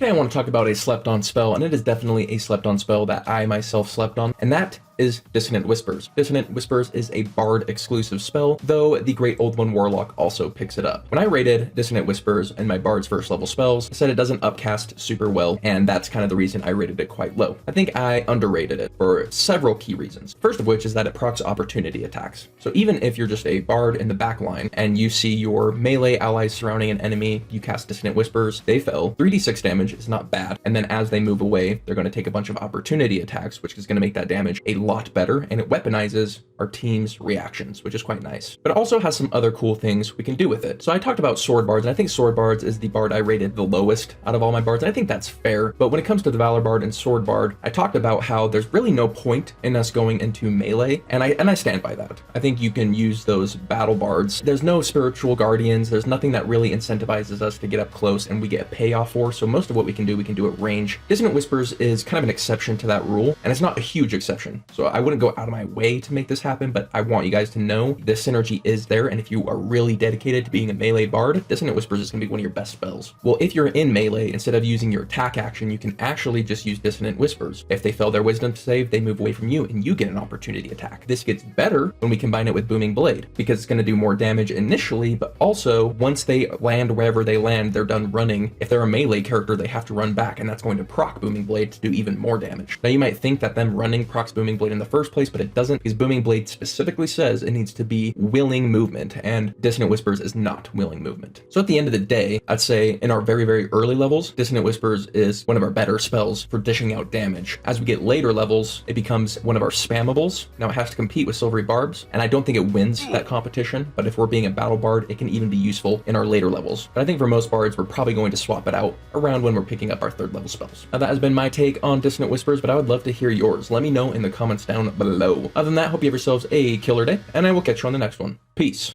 Today I want to talk about a slept on spell, and it is definitely a slept on spell that I myself slept on, and that is Dissonant Whispers. Dissonant Whispers is a Bard exclusive spell, though the Great Old One Warlock also picks it up. When I rated Dissonant Whispers in my Bard's first level spells, I said it doesn't upcast super well, and that's kind of the reason I rated it quite low. I think I underrated it for several key reasons. First of which is that it procs opportunity attacks. So even if you're just a Bard in the back line and you see your melee allies surrounding an enemy, you cast Dissonant Whispers, they fell. 3d6 damage is not bad, and then as they move away, they're going to take a bunch of opportunity attacks, which is going to make that damage a lot better, and it weaponizes our team's reactions, which is quite nice. But it also has some other cool things we can do with it. So I talked about Sword Bards, and I think Sword Bards is the Bard I rated the lowest out of all my Bards, and I think that's fair. But when it comes to the Valor Bard and Sword Bard, I talked about how there's really no point in us going into melee, and I stand by that. I think you can use those Battle Bards. There's no Spiritual Guardians, there's nothing that really incentivizes us to get up close and we get a payoff for, so most of what we can do at range. Dissonant Whispers is kind of an exception to that rule, and it's not a huge exception. So I wouldn't go out of my way to make this happen, but I want you guys to know this synergy is there, and if you are really dedicated to being a melee Bard, Dissonant Whispers is going to be one of your best spells. Well, if you're in melee, instead of using your attack action, you can actually just use Dissonant Whispers. If they fail their wisdom save, they move away from you, and you get an opportunity attack. This gets better when we combine it with Booming Blade, because it's going to do more damage initially, but also once they land wherever they land, they're done running. If they're a melee character, they have to run back, and that's going to proc Booming Blade to do even more damage. Now you might think that them running procs Booming Blade in the first place, but it doesn't, because Booming Blade specifically says it needs to be willing movement, and Dissonant Whispers is not willing movement. So at the end of the day, I'd say in our very, very early levels, Dissonant Whispers is one of our better spells for dishing out damage. As we get later levels, it becomes one of our spammables. Now it has to compete with Silvery Barbs, and I don't think it wins that competition, but if we're being a battle bard, it can even be useful in our later levels. But I think for most bards, we're probably going to swap it out around when we're picking up our third level spells. Now that has been my take on Dissonant Whispers, but I would love to hear yours. Let me know in the comments down below. Other than that, hope you have yourselves a killer day, and I will catch you on the next one. Peace.